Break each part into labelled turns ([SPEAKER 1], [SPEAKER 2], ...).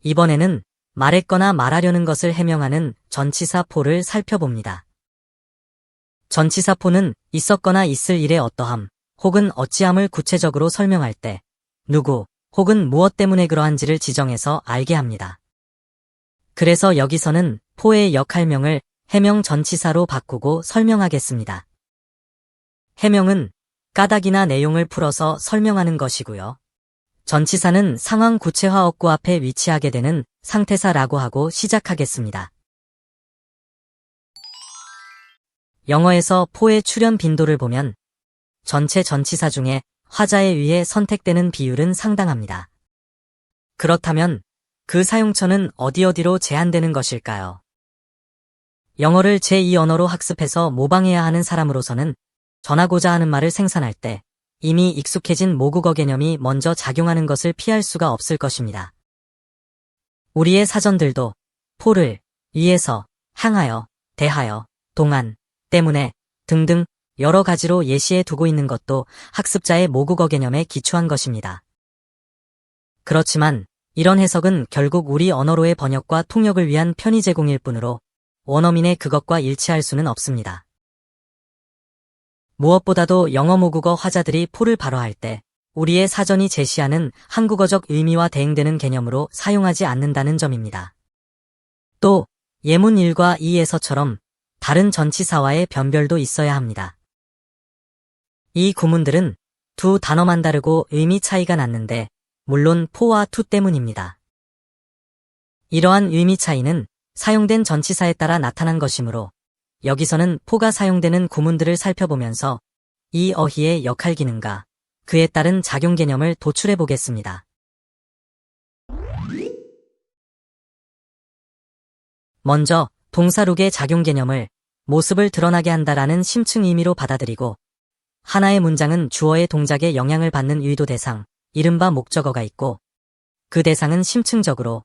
[SPEAKER 1] 이번에는 말했거나 말하려는 것을 해명하는 전치사 포를 살펴봅니다. 전치사 포는 있었거나 있을 일의 어떠함, 혹은 어찌함을 구체적으로 설명할 때 누구, 혹은 무엇 때문에 그러한지를 지정해서 알게 합니다. 그래서 여기서는 포의 역할명을 해명 전치사로 바꾸고 설명하겠습니다. 해명은 까닭이나 내용을 풀어서 설명하는 것이고요. 전치사는 상황 구체화 어구 앞에 위치하게 되는 상태사라고 하고 시작하겠습니다. 영어에서 포의 출현 빈도를 보면 전체 전치사 중에 화자에 의해 선택되는 비율은 상당합니다. 그렇다면 그 사용처는 어디로 제한되는 것일까요? 영어를 제2 언어로 학습해서 모방해야 하는 사람으로서는 전하고자 하는 말을 생산할 때 이미 익숙해진 모국어 개념이 먼저 작용하는 것을 피할 수가 없을 것입니다. 우리의 사전들도 포를 위에서, 향하여, 대하여, 동안, 때문에 등등 여러 가지로 예시해 두고 있는 것도 학습자의 모국어 개념에 기초한 것입니다. 그렇지만 이런 해석은 결국 우리 언어로의 번역과 통역을 위한 편의 제공일 뿐으로 원어민의 그것과 일치할 수는 없습니다. 무엇보다도 영어 모국어 화자들이 포를 발화할 때 우리의 사전이 제시하는 한국어적 의미와 대응되는 개념으로 사용하지 않는다는 점입니다. 또 예문 1과 2에서처럼 다른 전치사와의 변별도 있어야 합니다. 이 구문들은 두 단어만 다르고 의미 차이가 났는데 물론 포와 투 때문입니다. 이러한 의미 차이는 사용된 전치사에 따라 나타난 것이므로 여기서는 포가 사용되는 구문들을 살펴보면서 이 어휘의 역할 기능과 그에 따른 작용 개념을 도출해 보겠습니다. 먼저 동사룩의 작용 개념을 모습을 드러나게 한다라는 심층 의미로 받아들이고 하나의 문장은 주어의 동작에 영향을 받는 의도 대상, 이른바 목적어가 있고 그 대상은 심층적으로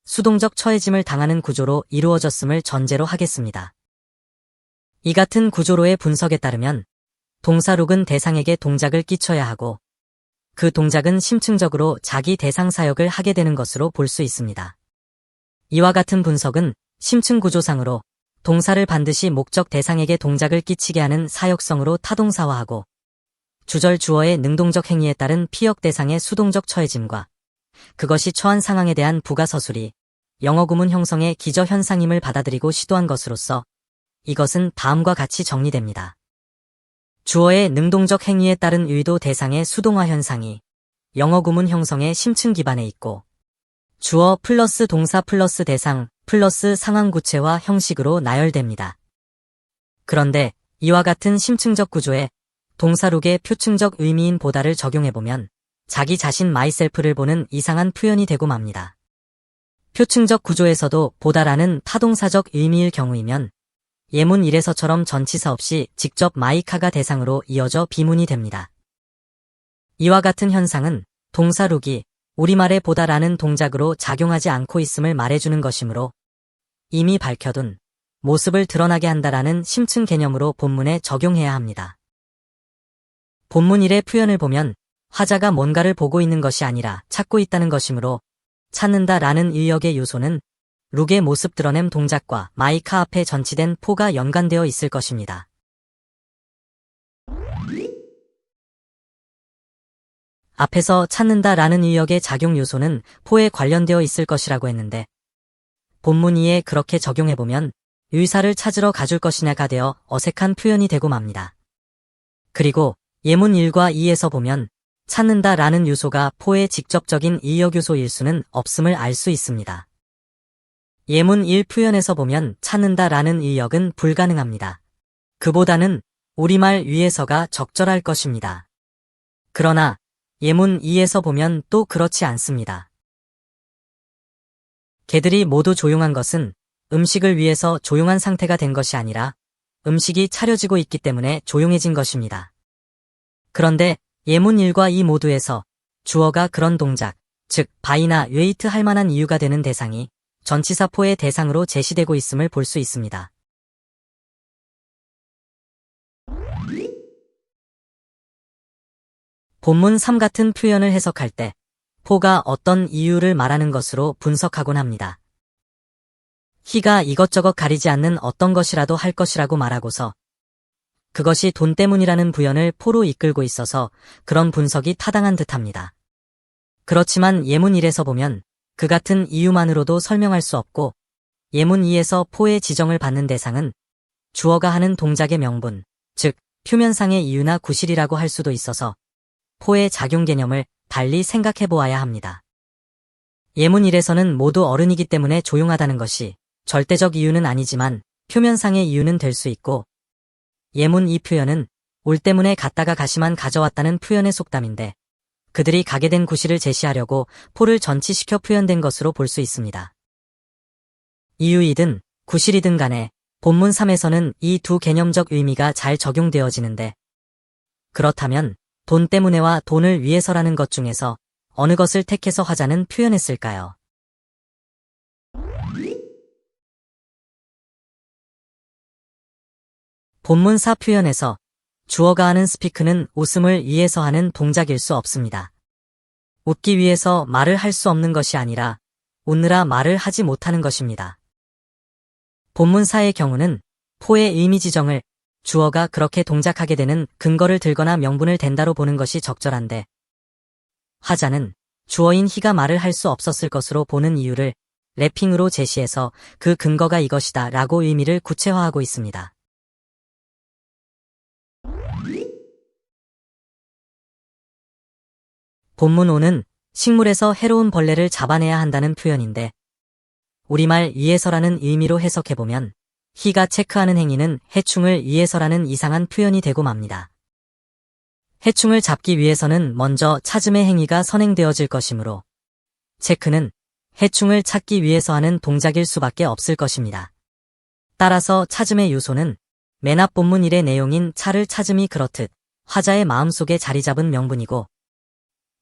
[SPEAKER 1] 수동적 처해짐을 당하는 구조로 이루어졌음을 전제로 하겠습니다. 이 같은 구조로의 분석에 따르면 동사룩은 대상에게 동작을 끼쳐야 하고 그 동작은 심층적으로 자기 대상 사역을 하게 되는 것으로 볼 수 있습니다. 이와 같은 분석은 심층 구조상으로 동사를 반드시 목적 대상에게 동작을 끼치게 하는 사역성으로 타동사화하고 주절 주어의 능동적 행위에 따른 피역 대상의 수동적 처해짐과 그것이 처한 상황에 대한 부가서술이 영어 구문 형성의 기저 현상임을 받아들이고 시도한 것으로서 이것은 다음과 같이 정리됩니다. 주어의 능동적 행위에 따른 의도 대상의 수동화 현상이 영어 구문 형성의 심층 기반에 있고 주어 플러스 동사 플러스 대상 플러스 상황 구체화 형식으로 나열됩니다. 그런데 이와 같은 심층적 구조에 동사룩의 표층적 의미인 보다를 적용해보면 자기 자신 마이셀프를 보는 이상한 표현이 되고 맙니다. 표층적 구조에서도 보다라는 타동사적 의미일 경우이면 예문 1에서처럼 전치사 없이 직접 마이카가 대상으로 이어져 비문이 됩니다. 이와 같은 현상은 동사룩이 우리말의 보다라는 동작으로 작용하지 않고 있음을 말해주는 것이므로 이미 밝혀둔 모습을 드러나게 한다라는 심층 개념으로 본문에 적용해야 합니다. 본문 1의 표현을 보면 화자가 뭔가를 보고 있는 것이 아니라 찾고 있다는 것이므로 찾는다라는 의역의 요소는 룩의 모습 드러냄 동작과 마이카 앞에 전치된 포가 연관되어 있을 것입니다. 앞에서 찾는다라는 의역의 작용 요소는 포에 관련되어 있을 것이라고 했는데 본문 2에 그렇게 적용해보면 의사를 찾으러 가줄 것이냐가 되어 어색한 표현이 되고 맙니다. 그리고 예문 1과 2에서 보면 찾는다라는 요소가 포의 직접적인 의역 요소일 수는 없음을 알 수 있습니다. 예문 1 표현에서 보면 찾는다라는 의역은 불가능합니다. 그보다는 우리말 위에서가 적절할 것입니다. 그러나 예문 2에서 보면 또 그렇지 않습니다. 개들이 모두 조용한 것은 음식을 위해서 조용한 상태가 된 것이 아니라 음식이 차려지고 있기 때문에 조용해진 것입니다. 그런데 예문 1과 2 모두에서 주어가 그런 동작, 즉 바이나 웨이트 할 만한 이유가 되는 대상이 전치사 포의 대상으로 제시되고 있음을 볼 수 있습니다. 본문 3 같은 표현을 해석할 때 포가 어떤 이유를 말하는 것으로 분석하곤 합니다. 희가 이것저것 가리지 않는 어떤 것이라도 할 것이라고 말하고서 그것이 돈 때문이라는 부연을 포로 이끌고 있어서 그런 분석이 타당한 듯합니다. 그렇지만 예문 1에서 보면 그 같은 이유만으로도 설명할 수 없고 예문 2에서 포의 지정을 받는 대상은 주어가 하는 동작의 명분, 즉 표면상의 이유나 구실이라고 할 수도 있어서 포의 작용 개념을 달리 생각해 보아야 합니다. 예문 1에서는 모두 어른이기 때문에 조용하다는 것이 절대적 이유는 아니지만 표면상의 이유는 될 수 있고 예문 2 표현은 올 때문에 갔다가 가시만 가져왔다는 표현의 속담인데 그들이 가게 된 구실을 제시하려고 포를 전치시켜 표현된 것으로 볼 수 있습니다. 이유이든 구실이든 간에 본문 3에서는 이 두 개념적 의미가 잘 적용되어지는데 그렇다면 돈 때문에와 돈을 위해서라는 것 중에서 어느 것을 택해서 화자는 표현했을까요? 본문 4 표현에서 주어가 하는 스피크는 웃음을 위해서 하는 동작일 수 없습니다. 웃기 위해서 말을 할 수 없는 것이 아니라 웃느라 말을 하지 못하는 것입니다. 본문 4의 경우는 포의 의미 지정을 주어가 그렇게 동작하게 되는 근거를 들거나 명분을 댄다로 보는 것이 적절한데 화자는 주어인 희가 말을 할 수 없었을 것으로 보는 이유를 래핑으로 제시해서 그 근거가 이것이다 라고 의미를 구체화하고 있습니다. 본문 5는 식물에서 해로운 벌레를 잡아내야 한다는 표현인데 우리말 위해서라는 의미로 해석해보면 희가 체크하는 행위는 해충을 위해서라는 이상한 표현이 되고 맙니다. 해충을 잡기 위해서는 먼저 찾음의 행위가 선행되어질 것이므로 체크는 해충을 찾기 위해서 하는 동작일 수밖에 없을 것입니다. 따라서 찾음의 요소는 맨 앞 본문 1의 내용인 차를 찾음이 그렇듯 화자의 마음속에 자리잡은 명분이고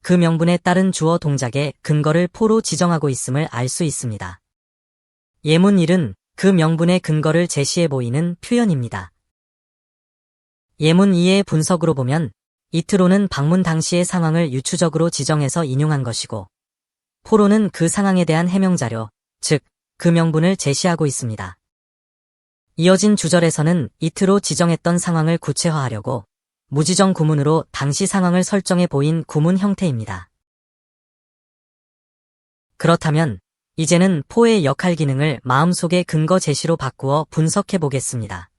[SPEAKER 1] 그 명분에 따른 주어 동작의 근거를 포로 지정하고 있음을 알 수 있습니다. 예문 1은 그 명분의 근거를 제시해 보이는 표현입니다. 예문 2의 분석으로 보면 이트로는 방문 당시의 상황을 유추적으로 지정해서 인용한 것이고 포로는 그 상황에 대한 해명자료, 즉 그 명분을 제시하고 있습니다. 이어진 주절에서는 이트로 지정했던 상황을 구체화하려고 무지정 구문으로 당시 상황을 설정해 보인 구문 형태입니다. 그렇다면 이제는 포의 역할 기능을 마음속의 근거 제시로 바꾸어 분석해 보겠습니다.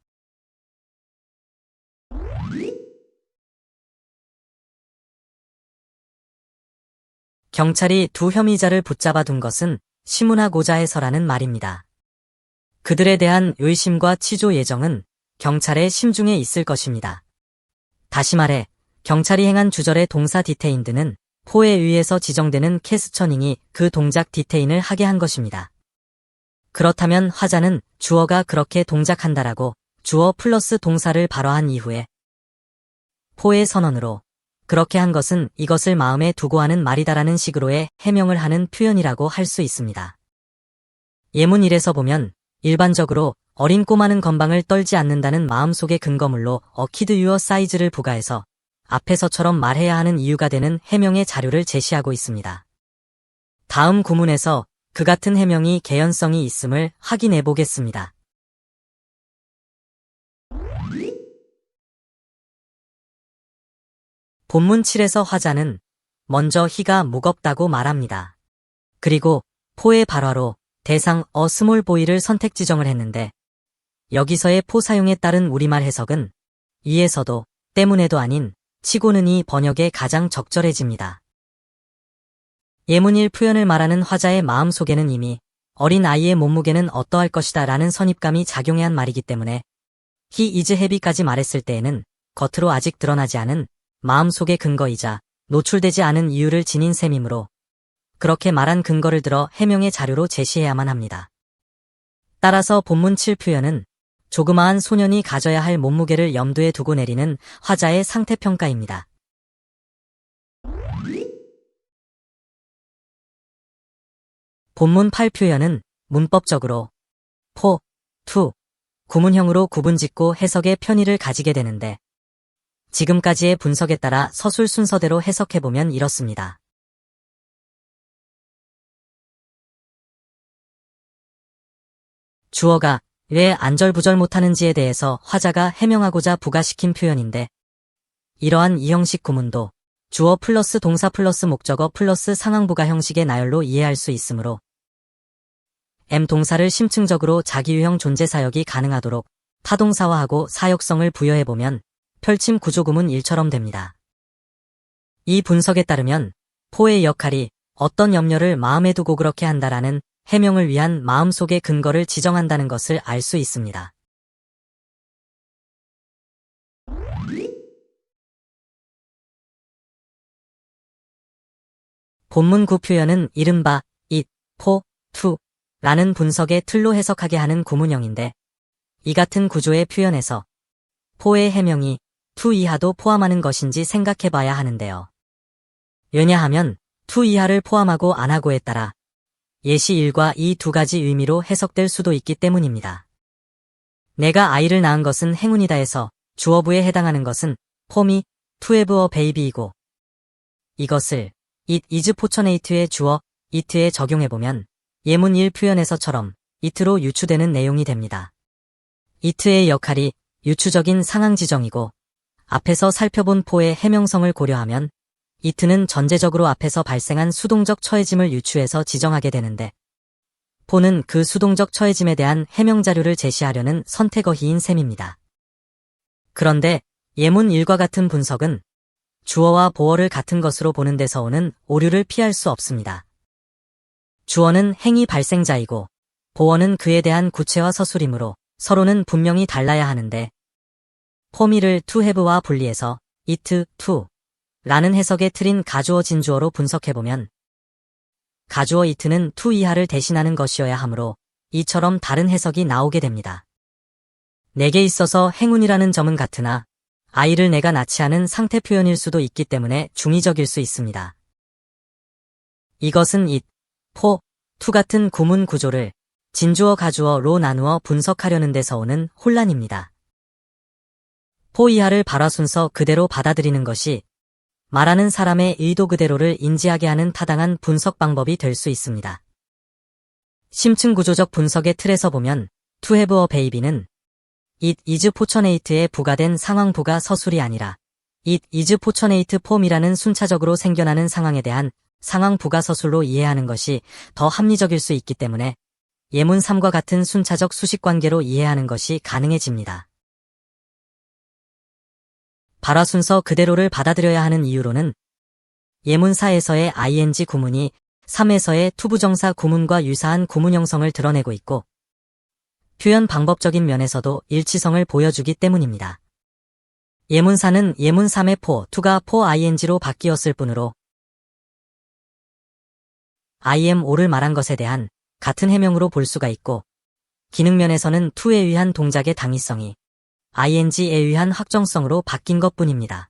[SPEAKER 1] 경찰이 두 혐의자를 붙잡아 둔 것은 심문하고자 해서라는 말입니다. 그들에 대한 의심과 치조 예정은 경찰의 심중에 있을 것입니다. 다시 말해 경찰이 행한 주절의 동사 디테인드는 포에 의해서 지정되는 캐스처닝이 그 동작 디테인을 하게 한 것입니다. 그렇다면 화자는 주어가 그렇게 동작한다라고 주어 플러스 동사를 발화한 이후에 포의 선언으로 그렇게 한 것은 이것을 마음에 두고 하는 말이다라는 식으로의 해명을 하는 표현이라고 할 수 있습니다. 예문 1에서 보면 일반적으로 어린 꼬마는 건방을 떨지 않는다는 마음속의 근거물로 어키드 유어 사이즈를 부과해서 앞에서처럼 말해야 하는 이유가 되는 해명의 자료를 제시하고 있습니다. 다음 구문에서 그 같은 해명이 개연성이 있음을 확인해 보겠습니다. 본문 7에서 화자는 먼저 희가 무겁다고 말합니다. 그리고 포의 발화로 대상 스몰 보이를 선택 지정을 했는데 여기서의 포 사용에 따른 우리말 해석은 위에서도 때문에도 아닌 치고는이 번역에 가장 적절해집니다. 예문 1 표현을 말하는 화자의 마음속에는 이미 어린 아이의 몸무게는 어떠할 것이다 라는 선입감이 작용해 한 말이기 때문에 he is heavy까지 말했을 때에는 겉으로 아직 드러나지 않은 마음속의 근거이자 노출되지 않은 이유를 지닌 셈이므로 그렇게 말한 근거를 들어 해명의 자료로 제시해야만 합니다. 따라서 본문 7 표현은 조그마한 소년이 가져야 할 몸무게를 염두에 두고 내리는 화자의 상태평가입니다. 본문 8 표현은 문법적으로 포, 투, 구문형으로 구분짓고 해석의 편의를 가지게 되는데 지금까지의 분석에 따라 서술 순서대로 해석해보면 이렇습니다. 주어가 왜 안절부절 못하는지에 대해서 화자가 해명하고자 부가시킨 표현인데, 이러한 이 형식 구문도 주어 플러스 동사 플러스 목적어 플러스 상황부가 형식의 나열로 이해할 수 있으므로 동사를 심층적으로 자기유형 존재사역이 가능하도록 타동사화하고 사역성을 부여해보면 펼침 구조구문 1처럼 됩니다. 이 분석에 따르면 포의 역할이 어떤 염려를 마음에 두고 그렇게 한다라는 해명을 위한 마음속의 근거를 지정한다는 것을 알 수 있습니다. 본문 구 표현은 이른바 it, 포, to 라는 분석의 틀로 해석하게 하는 구문형인데, 이 같은 구조의 표현에서 포의 해명이 to 이하도 포함하는 것인지 생각해봐야 하는데요. 왜냐하면 to 이하를 포함하고 안 하고에 따라 예시 1과 이 두 가지 의미로 해석될 수도 있기 때문입니다. 내가 아이를 낳은 것은 행운이다 해서 주어부에 해당하는 것은 포미, to have a baby이고, 이것을 it is fortunate의 주어 it에 적용해보면 예문 1 표현에서처럼 it로 유추되는 내용이 됩니다. it의 역할이 유추적인 상황 지정이고, 앞에서 살펴본 포의 해명성을 고려하면 it는 전제적으로 앞에서 발생한 수동적 처해짐을 유추해서 지정하게 되는데, 포는 그 수동적 처해짐에 대한 해명 자료를 제시하려는 선택어휘인 셈입니다. 그런데 예문 1과 같은 분석은 주어와 보어를 같은 것으로 보는 데서 오는 오류를 피할 수 없습니다. 주어는 행위 발생자이고 보어는 그에 대한 구체화 서술이므로 서로는 분명히 달라야 하는데, 포미를 to have와 분리해서 it, to 라는 해석에 틀인 가주어 진주어로 분석해보면 가주어 it는 to 이하를 대신하는 것이어야 하므로 이처럼 다른 해석이 나오게 됩니다. 내게 있어서 행운이라는 점은 같으나 아이를 내가 낳지 않은 상태 표현일 수도 있기 때문에 중의적일 수 있습니다. 이것은 it, 포, to 같은 구문 구조를 진주어 가주어로 나누어 분석하려는 데서 오는 혼란입니다. 포 이하를 발화 순서 그대로 받아들이는 것이 말하는 사람의 의도 그대로를 인지하게 하는 타당한 분석 방법이 될 수 있습니다. 심층 구조적 분석의 틀에서 보면 to have a baby는 it is fortunate에 부가된 상황부가 서술이 아니라 it is fortunate form이라는 순차적으로 생겨나는 상황에 대한 상황 부가 서술로 이해하는 것이 더 합리적일 수 있기 때문에 예문 3과 같은 순차적 수식 관계로 이해하는 것이 가능해집니다. 발화 순서 그대로를 받아들여야 하는 이유로는 예문 4에서의 ing 구문이 3에서의 투부정사 구문과 유사한 구문 형성을 드러내고 있고, 표현 방법적인 면에서도 일치성을 보여주기 때문입니다. 예문 4는 예문 3의 포, to가 포 ing로 바뀌었을 뿐으로 I am o를 말한 것에 대한 같은 해명으로 볼 수가 있고, 기능면에서는 to에 의한 동작의 당위성이 ing에 의한 확정성으로 바뀐 것뿐입니다.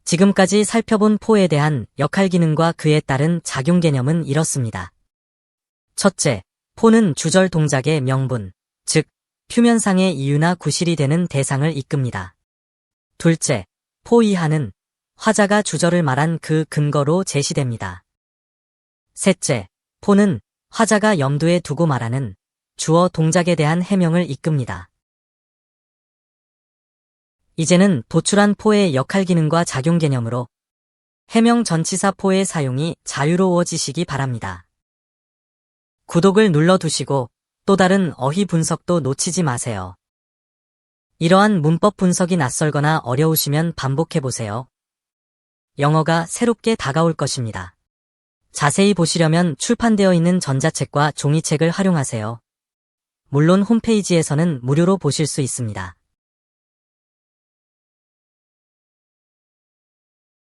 [SPEAKER 1] 지금까지 살펴본 포에 대한 역할 기능과 그에 따른 작용 개념은 이렇습니다. 첫째, 포는 주절 동작의 명분, 즉 표면상의 이유나 구실이 되는 대상을 이끕니다. 둘째, 포 이하는 화자가 주절을 말한 그 근거로 제시됩니다. 셋째, 포는 화자가 염두에 두고 말하는 주어 동작에 대한 해명을 이끕니다. 이제는 도출한 포의 역할 기능과 작용 개념으로 해명 전치사 포의 사용이 자유로워지시기 바랍니다. 구독을 눌러두시고 또 다른 어휘 분석도 놓치지 마세요. 이러한 문법 분석이 낯설거나 어려우시면 반복해보세요. 영어가 새롭게 다가올 것입니다. 자세히 보시려면 출판되어 있는 전자책과 종이책을 활용하세요. 물론 홈페이지에서는 무료로 보실 수 있습니다.